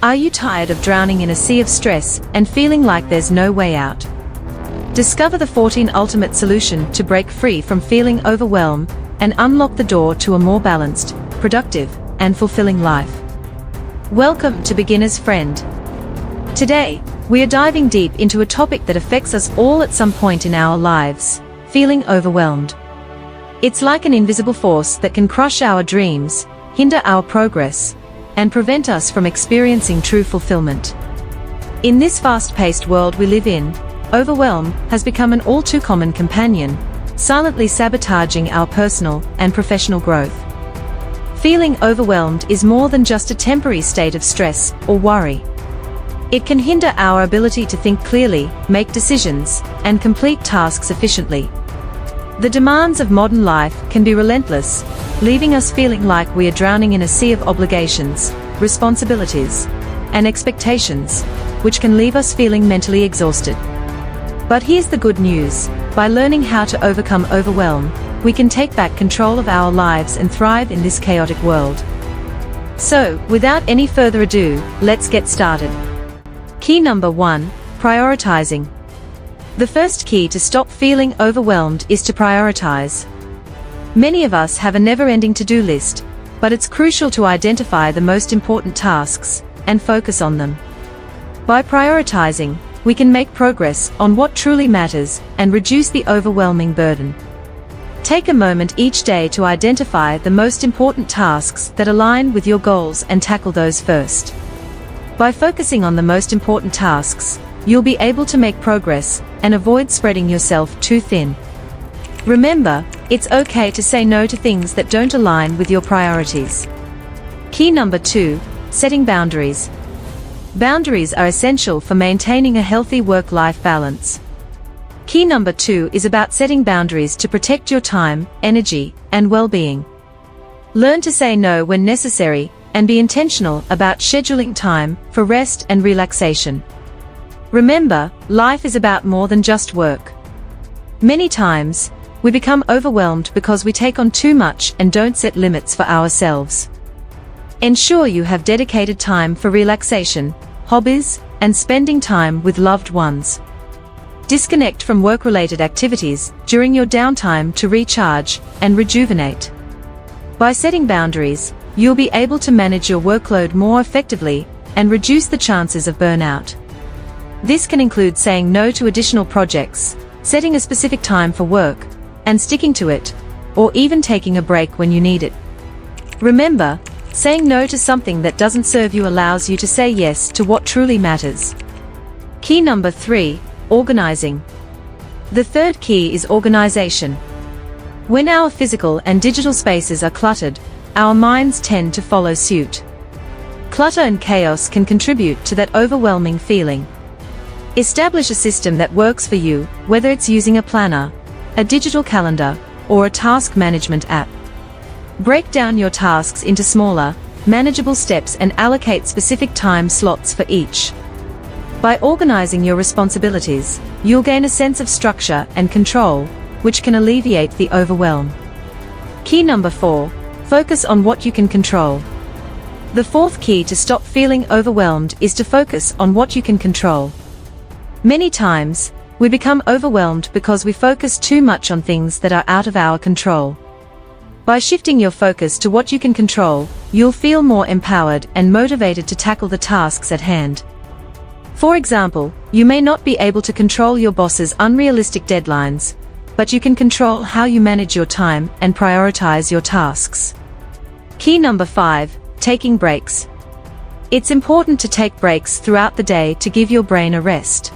Are you tired of drowning in a sea of stress and feeling like there's no way out? Discover the 14 ultimate solution to break free from feeling overwhelmed and unlock the door to a more balanced, productive, and fulfilling life. Welcome to Beginner's Friend. Today, we are diving deep into a topic that affects us all at some point in our lives: feeling overwhelmed. It's like an invisible force that can crush our dreams, hinder our progress, and prevent us from experiencing true fulfillment. In this fast-paced world we live in, overwhelm has become an all-too common companion, silently sabotaging our personal and professional growth. Feeling overwhelmed is more than just a temporary state of stress or worry. It can hinder our ability to think clearly, make decisions, and complete tasks efficiently. The demands of modern life can be relentless, leaving us feeling like we are drowning in a sea of obligations, responsibilities, and expectations, which can leave us feeling mentally exhausted. But here's the good news: by learning how to overcome overwhelm, we can take back control of our lives and thrive in this chaotic world. So, without any further ado, let's get started. Key number 1: prioritizing. The first key to stop feeling overwhelmed is to prioritize. Many of us have a never-ending to-do list, but it's crucial to identify the most important tasks and focus on them. By prioritizing, we can make progress on what truly matters and reduce the overwhelming burden. Take a moment each day to identify the most important tasks that align with your goals and tackle those first. By focusing on the most important tasks, you'll be able to make progress and avoid spreading yourself too thin. Remember, it's okay to say no to things that don't align with your priorities. Key number 2: setting boundaries. Boundaries are essential for maintaining a healthy work-life balance. Key number 2 is about setting boundaries to protect your time, energy, and well-being. Learn to say no when necessary, and be intentional about scheduling time for rest and relaxation. Remember, life is about more than just work. Many times, we become overwhelmed because we take on too much and don't set limits for ourselves. Ensure you have dedicated time for relaxation, hobbies, and spending time with loved ones. Disconnect from work-related activities during your downtime to recharge and rejuvenate. By setting boundaries, you'll be able to manage your workload more effectively and reduce the chances of burnout. This can include saying no to additional projects, setting a specific time for work, and sticking to it, or even taking a break when you need it. Remember, saying no to something that doesn't serve you allows you to say yes to what truly matters. Key number 3: organizing. The third key is organization. When our physical and digital spaces are cluttered, our minds tend to follow suit. Clutter and chaos can contribute to that overwhelming feeling. Establish a system that works for you, whether it's using a planner, a digital calendar, or a task management app. Break down your tasks into smaller, manageable steps and allocate specific time slots for each. By organizing your responsibilities, you'll gain a sense of structure and control, which can alleviate the overwhelm. Key number 4: focus on what you can control. The fourth key to stop feeling overwhelmed is to focus on what you can control. Many times, we become overwhelmed because we focus too much on things that are out of our control. By shifting your focus to what you can control, you'll feel more empowered and motivated to tackle the tasks at hand. For example, you may not be able to control your boss's unrealistic deadlines, but you can control how you manage your time and prioritize your tasks. Key number 5: taking breaks. It's important to take breaks throughout the day to give your brain a rest.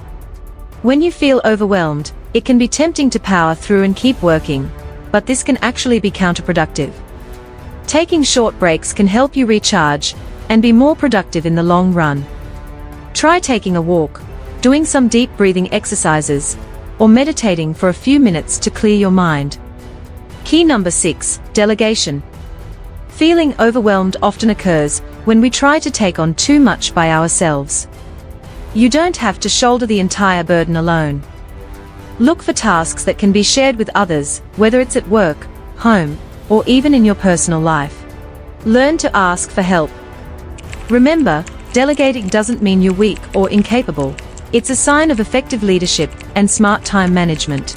When you feel overwhelmed, it can be tempting to power through and keep working, but this can actually be counterproductive. Taking short breaks can help you recharge and be more productive in the long run. Try taking a walk, doing some deep breathing exercises, or meditating for a few minutes to clear your mind. Key number 6: delegation. Feeling overwhelmed often occurs when we try to take on too much by ourselves. You don't have to shoulder the entire burden alone. Look for tasks that can be shared with others, whether it's at work, home, or even in your personal life. Learn to ask for help. Remember, Delegating doesn't mean you're weak or incapable. It's a sign of effective leadership and smart time management.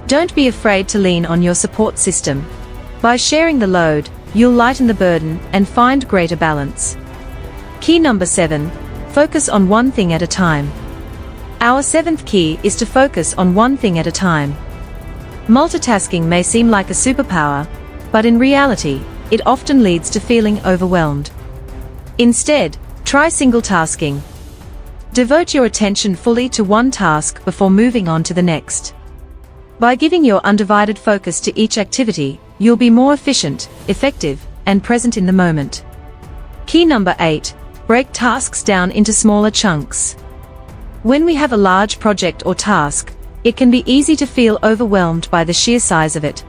Don't be afraid to lean on your support system. By sharing the load, you'll lighten the burden and find greater balance. Key number 7. Focus on one thing at a time. Our 7th key is to focus on one thing at a time. Multitasking may seem like a superpower, but in reality, it often leads to feeling overwhelmed. Instead, try single tasking. Devote your attention fully to one task before moving on to the next. By giving your undivided focus to each activity, you'll be more efficient, effective, and present in the moment. Key number 8. Break tasks down into smaller chunks. When we have a large project or task, it can be easy to feel overwhelmed by the sheer size of it.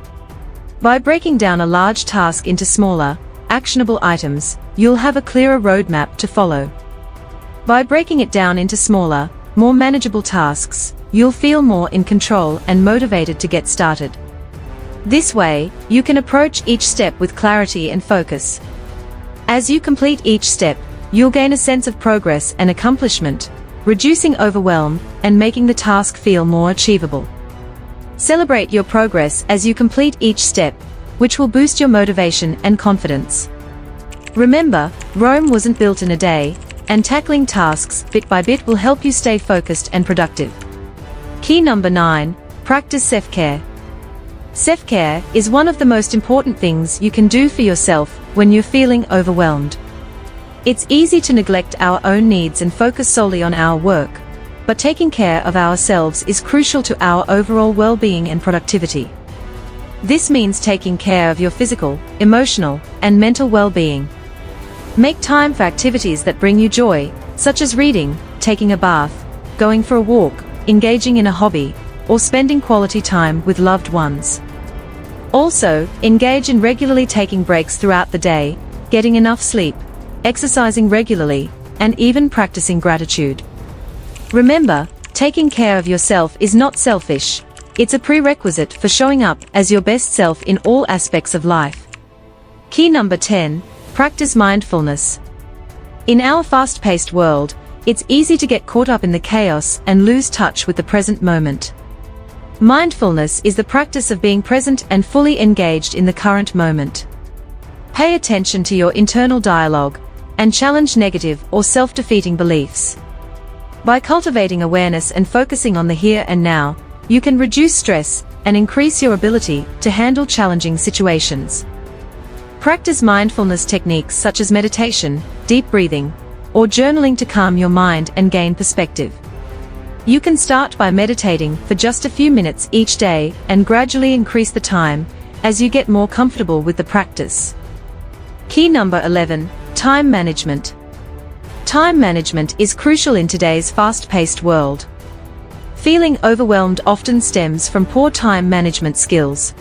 By breaking down a large task into smaller, actionable items, you'll have a clearer roadmap to follow. By breaking it down into smaller, more manageable tasks, you'll feel more in control and motivated to get started. This way, you can approach each step with clarity and focus. As you complete each step, you'll gain a sense of progress and accomplishment, reducing overwhelm and making the task feel more achievable. Celebrate your progress as you complete each step, which will boost your motivation and confidence. Remember, Rome wasn't built in a day, and tackling tasks bit by bit will help you stay focused and productive. Key number 9. Practice self-care. Self-care is one of the most important things you can do for yourself when you're feeling overwhelmed. It's easy to neglect our own needs and focus solely on our work, but taking care of ourselves is crucial to our overall well-being and productivity. This means taking care of your physical, emotional, and mental well-being. Make time for activities that bring you joy, such as reading, taking a bath, going for a walk, engaging in a hobby, or spending quality time with loved ones. Also, engage in regularly taking breaks throughout the day, getting enough sleep, exercising regularly, and even practicing gratitude. Remember, taking care of yourself is not selfish. It's a prerequisite for showing up as your best self in all aspects of life. Key number 10. Practice mindfulness. In our fast-paced world, it's easy to get caught up in the chaos and lose touch with the present moment. Mindfulness is the practice of being present and fully engaged in the current moment. Pay attention to your internal dialogue and challenge negative or self-defeating beliefs. By cultivating awareness and focusing on the here and now, you can reduce stress and increase your ability to handle challenging situations. Practice mindfulness techniques such as meditation, deep breathing, or journaling to calm your mind and gain perspective. You can start by meditating for just a few minutes each day and gradually increase the time as you get more comfortable with the practice. Key number 11. Time management. Time management is crucial in today's fast-paced world. Feeling overwhelmed often stems from poor time management skills.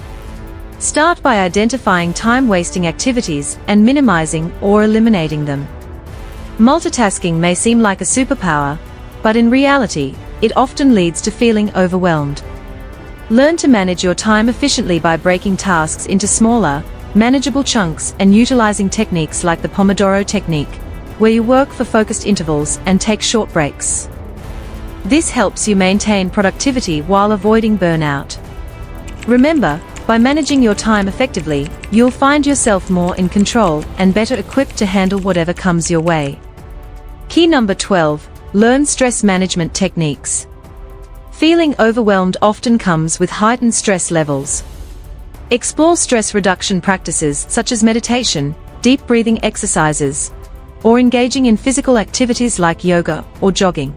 Start by identifying time-wasting activities and minimizing or eliminating them. Multitasking may seem like a superpower, but in reality, it often leads to feeling overwhelmed. Learn to manage your time efficiently by breaking tasks into smaller, manageable chunks and utilizing techniques like the Pomodoro technique, where you work for focused intervals and take short breaks. This helps you maintain productivity while avoiding burnout. Remember, by managing your time effectively, you'll find yourself more in control and better equipped to handle whatever comes your way. Key number 12. Learn stress management techniques. Feeling overwhelmed often comes with heightened stress levels. Explore stress reduction practices such as meditation, deep breathing exercises, or engaging in physical activities like yoga or jogging.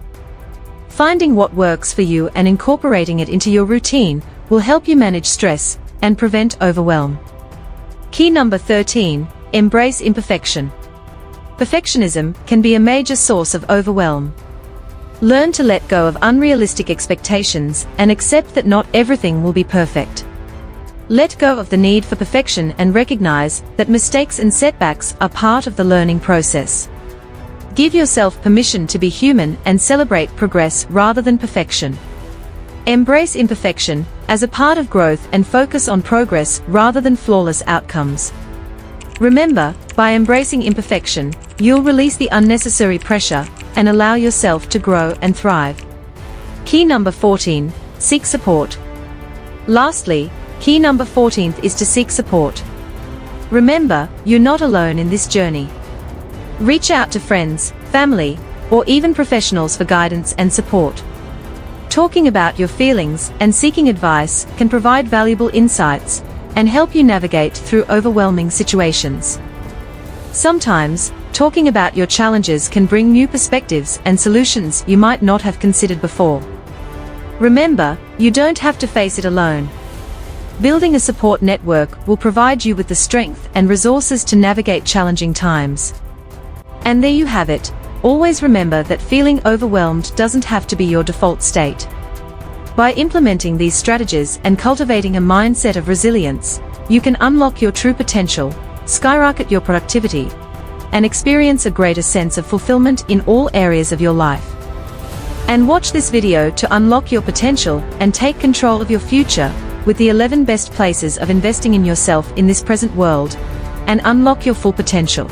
Finding what works for you and incorporating it into your routine will help you manage stress and prevent overwhelm. Key number 13. Embrace imperfection. Perfectionism can be a major source of overwhelm. Learn to let go of unrealistic expectations and accept that not everything will be perfect. Let go of the need for perfection and recognize that mistakes and setbacks are part of the learning process. Give yourself permission to be human and celebrate progress rather than perfection. Embrace imperfection as a part of growth and focus on progress rather than flawless outcomes. Remember, by embracing imperfection, You'll release the unnecessary pressure and allow yourself to grow and thrive. Key number 14, seek support. Lastly, key number 14 is to seek support. Remember, you're not alone in this journey. Reach out to friends, family, or even professionals for guidance and support. Talking about your feelings and seeking advice can provide valuable insights and help you navigate through overwhelming situations. Sometimes, talking about your challenges can bring new perspectives and solutions you might not have considered before. Remember, you don't have to face it alone. Building a support network will provide you with the strength and resources to navigate challenging times. And there you have it. Always remember that feeling overwhelmed doesn't have to be your default state. By implementing these strategies and cultivating a mindset of resilience, you can unlock your true potential, skyrocket your productivity, and experience a greater sense of fulfillment in all areas of your life. And watch this video to unlock your potential and take control of your future with the 11 best places of investing in yourself in this present world, and unlock your full potential.